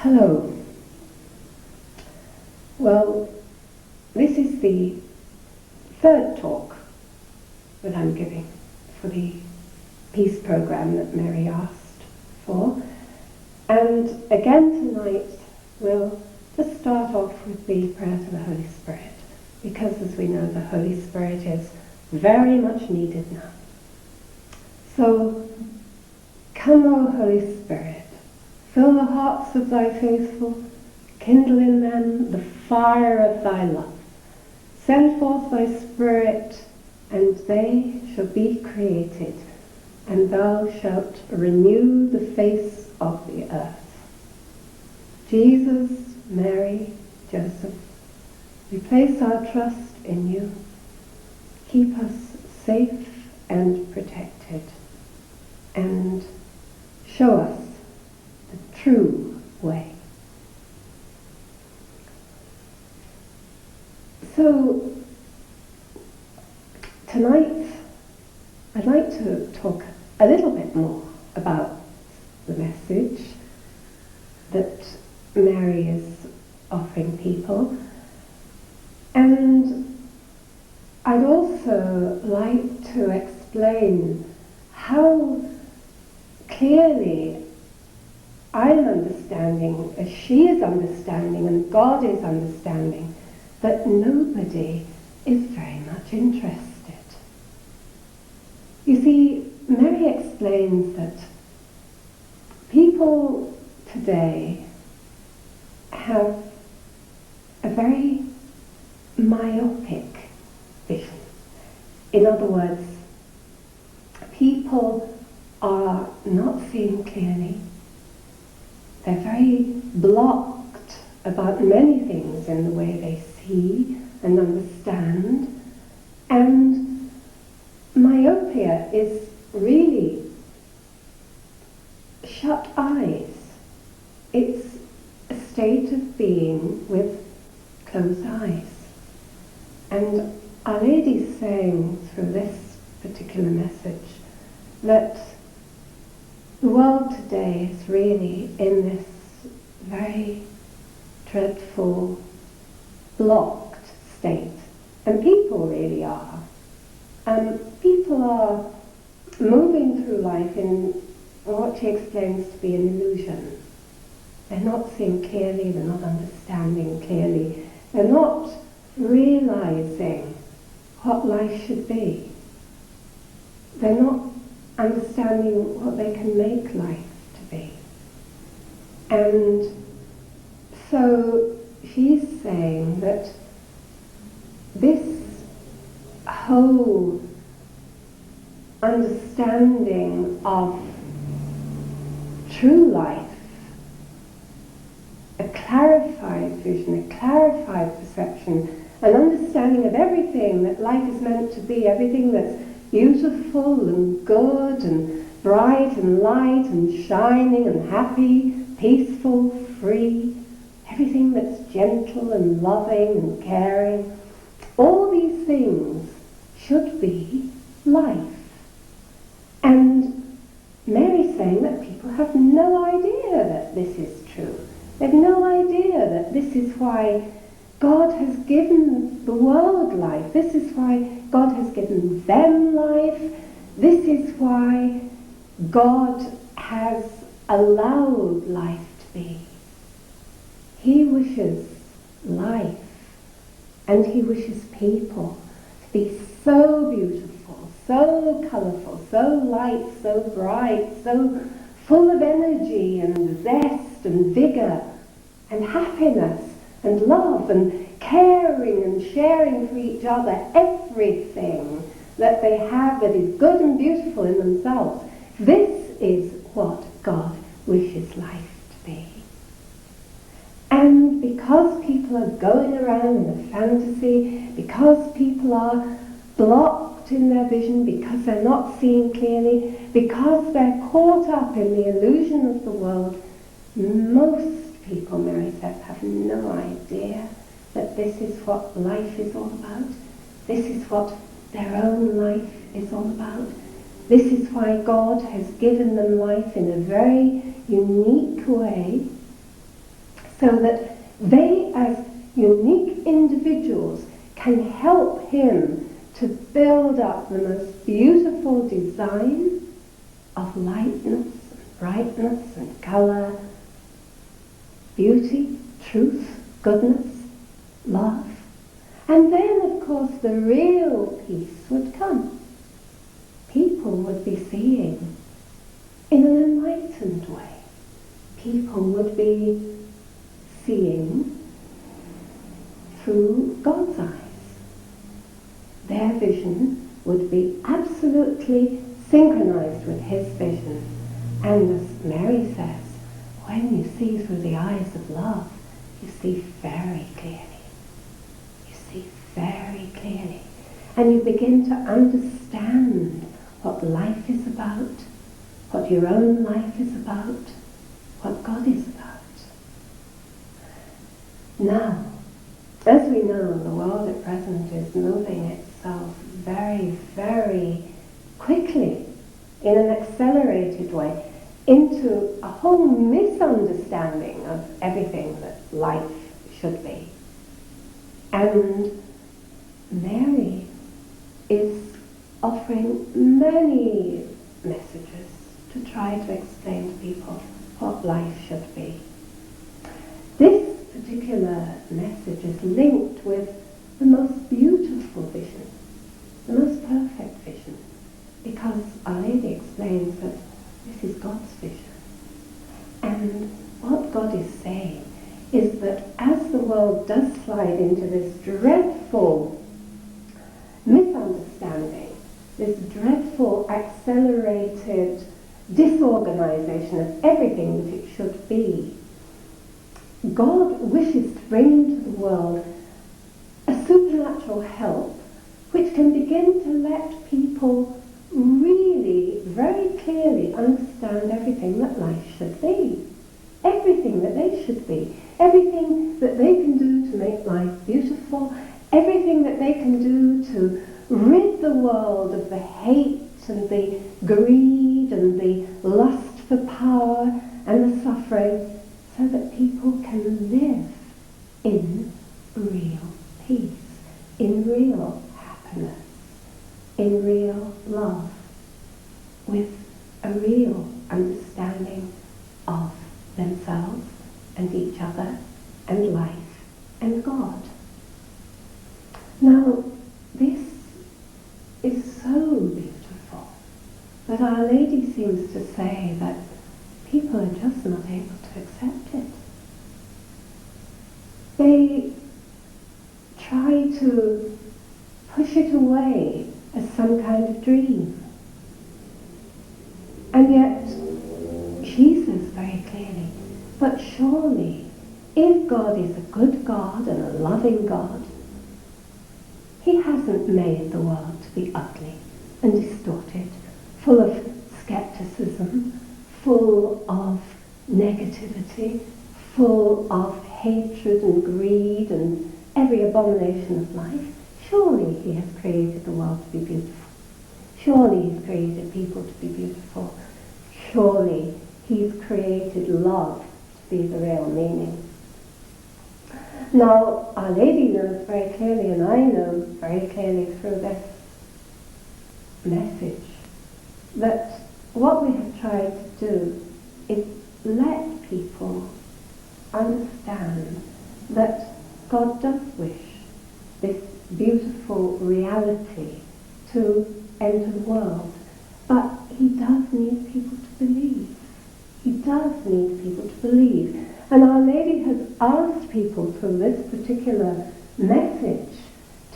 Hello. Well, this is the third talk that I'm giving for the peace program that Mary asked for. And again tonight we'll just start off with the prayer to the Holy Spirit, because as we know, the Holy Spirit is very much needed now. So, come, O Holy Spirit, fill the hearts of thy faithful, kindle in them the fire of thy love. Send forth thy Spirit, and they shall be created, and thou shalt renew the face of the earth. Jesus, Mary, Joseph, we place our trust in you. Keep us safe and protected, and show us the true way. So, tonight I'd like to talk a little bit more about the message that Mary is offering people, and I'd also like to explain how clearly I'm understanding, as she is understanding, and God is understanding, that nobody is very much interested. You see, Mary explains that people today have a very myopic vision. In other words, people are not seeing clearly. They're very blocked about many things in the way they see and understand. And myopia is really shut eyes. It's a state of being with closed eyes. And Our Lady's saying through this particular message that the world today is really in this very dreadful, blocked state. And people really are. People are moving through life in what she explains to be an illusion. They're not seeing clearly, they're not understanding clearly, they're not realizing what life should be. They're not understanding what they can make life to be. And so she's saying that this whole understanding of true life, a clarified vision, a clarified perception, an understanding of everything that life is meant to be, everything that's beautiful and good and bright and light and shining and happy, peaceful, free, everything that's gentle and loving and caring, all these things should be life. And Mary's saying that people have no idea that this is true. They have no idea that this is why God has given the world life. This is why God has given them life. This is why God has allowed life to be. He wishes life, and he wishes people to be so beautiful, so colourful, so light, so bright, so full of energy and zest and vigour. and happiness and love and caring and sharing for each other everything that they have that is good and beautiful in themselves. This is what God wishes life to be. And because people are going around in a fantasy, because people are blocked in their vision, because they're not seeing clearly, because they're caught up in the illusion of the world, most people, Mary says, have no idea that this is what life is all about. This is what their own life is all about. This is why God has given them life in a very unique way, so that they, as unique individuals, can help him to build up the most beautiful design of lightness, and brightness, and colour, beauty, truth, goodness, love. And then, of course, the real peace would come. People would be seeing in an enlightened way. People would be seeing through God's eyes. Their vision would be absolutely synchronized with his vision. And as Mary says, when you see through the eyes of love, you see very clearly. You see very clearly. And you begin to understand what life is about, what your own life is about, what God is about. Now, as we know, the world at present is moving itself very, very quickly, in an accelerated way, into a whole misunderstanding of everything that life should be. And Mary is offering many messages to try to explain to people what life should be. This particular message is linked with the most beautiful vision, the most perfect vision, because Our Lady explains that this is God's vision. And what God is saying is that as the world does slide into this dreadful misunderstanding, this dreadful accelerated disorganization of everything that it should be, God wishes to bring into the world a supernatural help which can begin to let people really very clearly understand everything that life should be, everything that they should be, everything that they can do to make life beautiful, everything that they can do to rid the world of the hate and the greed and the lust for power and the suffering, so that people can live in real peace, in real happiness, in real love, with a real understanding of themselves and each other and life and God. Now, this is so beautiful that Our Lady seems to say that people are just not able to accept it. They try to push it away as some kind of dream. And yet, she says very clearly, but surely, if God is a good God and a loving God, he hasn't made the world to be ugly and distorted, full of skepticism, full of negativity, full of hatred and greed and every abomination of life. Surely he has created the world to be beautiful. Surely he's created people to be beautiful. Surely he's created love to be the real meaning. Now, Our Lady knows very clearly, and I know very clearly through this message, that what we have tried to do is let people understand that God does wish this beautiful reality to enter the world, but he does need people to believe. He does need people to believe. And Our Lady has asked people through this particular message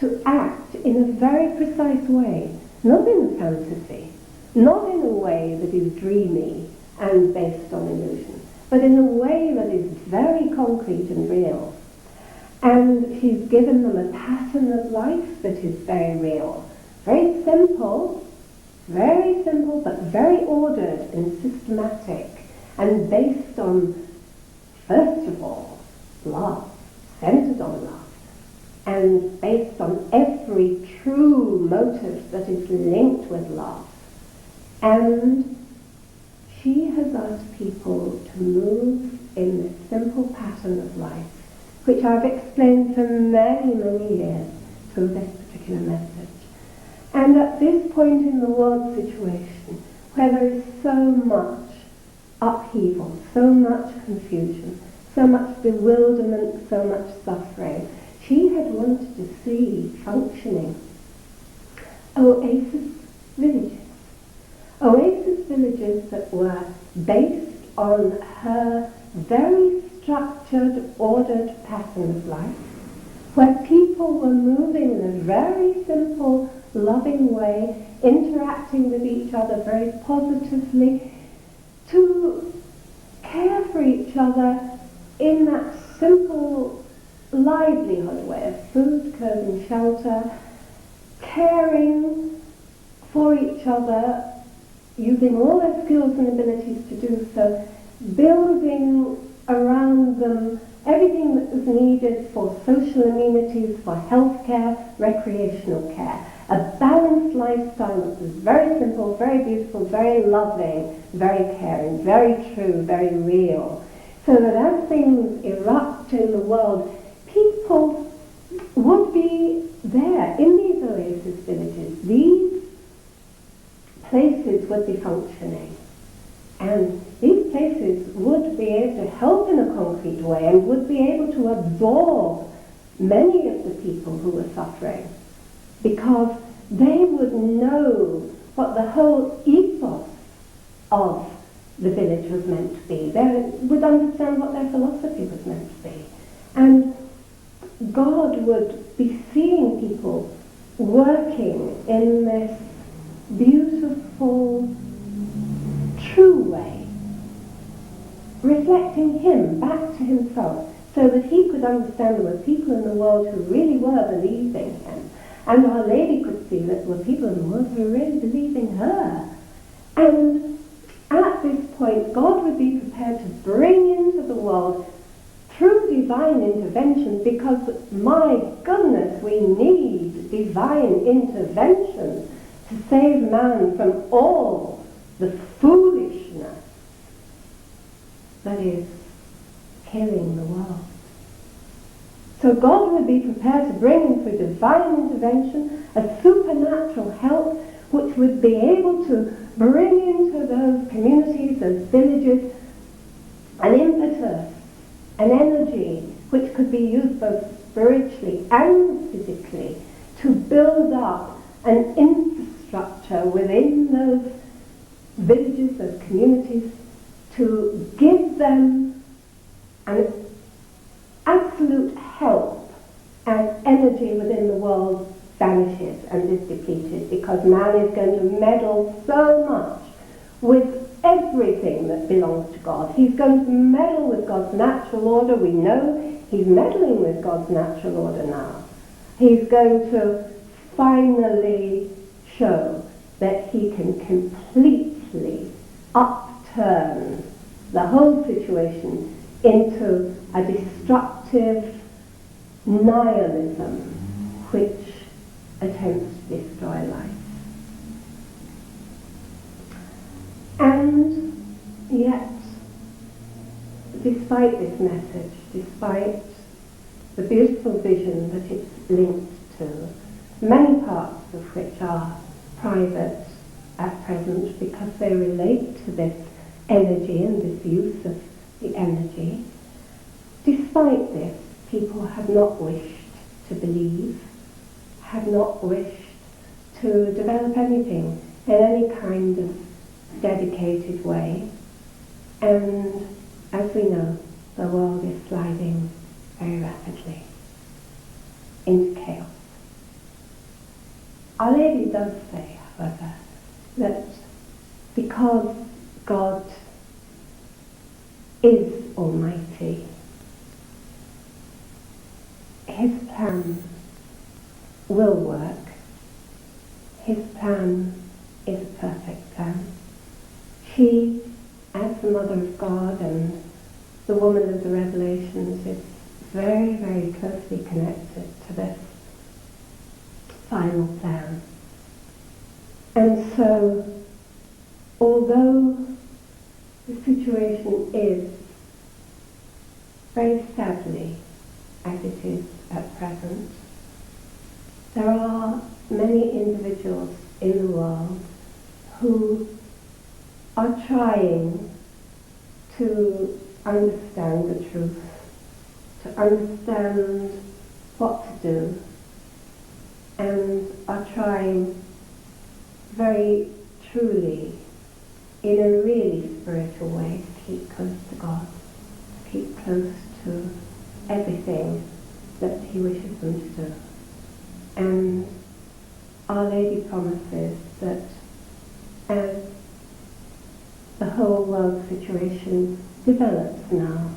to act in a very precise way, not in a fantasy, not in a way that is dreamy and based on illusion, but in a way that is very concrete and real. And she's given them a pattern of life that is very real, very simple, but very ordered and systematic, and based on, first of all, love, centered on love, and based on every true motive that is linked with love. And she has asked people to move in this simple pattern of life, which I've explained for many, many years through this particular message. And at this point in the world situation, where there is so much upheaval, so much confusion, so much bewilderment, so much suffering, she had wanted to see functioning Oasis villages. Oasis villages that were based on her very structured, ordered pattern of life, where people were moving in a very simple, loving way, interacting with each other very positively, to care for each other in that simple livelihood way of food, clothing, shelter, caring for each other, using all their skills and abilities to do so, building around them everything that was needed for social amenities, for healthcare, recreational care. A balanced lifestyle that was very simple, very beautiful, very loving, very caring, very true, very real. So that as things erupt in the world, people would be there in these oasis villages. These places would be functioning. And these places would be able to help in a concrete way and would be able to absorb many of the people who were suffering, because they would know what the whole ethos of the village was meant to be. They would understand what their philosophy was meant to be. And God would be seeing people working in this beautiful, true way, reflecting Him back to Himself, so that He could understand there were people in the world who really were believing Him. And Our Lady could see that there were people in the world who were really believing her. And at this point, God would be prepared to bring into the world true divine intervention, because, my goodness, we need divine intervention to save man from all the foolishness that is killing the world. So God would be prepared to bring in through divine intervention a supernatural help which would be able to bring into those communities, those villages, an impetus, an energy which could be used both spiritually and physically to build up an infrastructure within those villages, those communities, to give them an absolute help as energy within the world vanishes and is depleted, because man is going to meddle so much with everything that belongs to God. He's going to meddle with God's natural order. We know he's meddling with God's natural order now. He's going to finally show that he can completely upturn the whole situation into a destructive nihilism which attempts to destroy life. And yet, despite this message, despite the beautiful vision that it's linked to, many parts of which are private at present because they relate to this energy and this use of the energy, despite this, people have not wished to believe, have not wished to develop anything in any kind of dedicated way. And as we know, the world is sliding very rapidly into chaos. Our Lady does say, however, that because God is Almighty, His plan will work. His plan is a perfect plan. She, as the Mother of God and the woman of the Revelations, is very, very closely connected to this final plan. And so, although the situation is very sadly as it is at present, there are many individuals in the world who are trying to understand the truth, to understand what to do, and are trying very truly, in a really spiritual way, to keep close to God, to keep close to everything that He wishes them to do. And Our Lady promises that as the whole world situation develops now,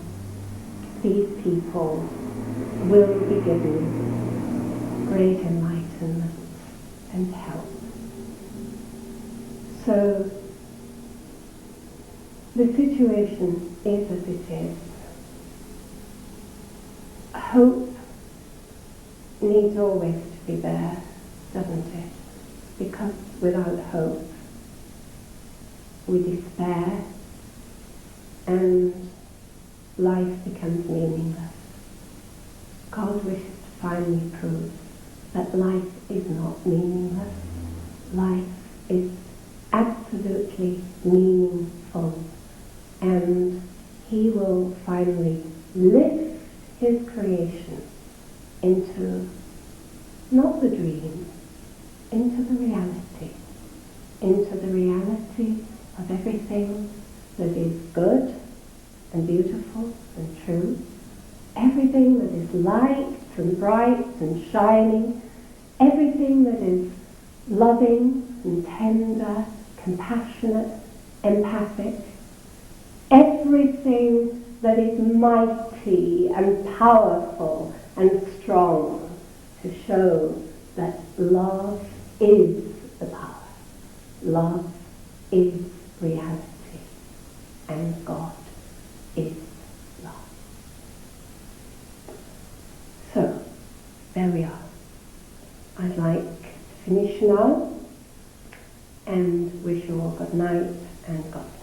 these people will be given great enlightenment and help. So the situation is as it is. Hope needs always to be there, doesn't it? Because without hope we despair and life becomes meaningless. God wishes to finally prove that life is not meaningless. Life is absolutely meaningful, and He will finally lift His creation into not the dream, into the reality of everything that is good and beautiful and true, everything that is light and bright and shining, everything that is loving and tender, compassionate, empathic, everything that is mighty and powerful and strong, to show that love is the power. Love is reality, and God is love. So, there we are. I'd like to finish now and wish you all good night and God bless.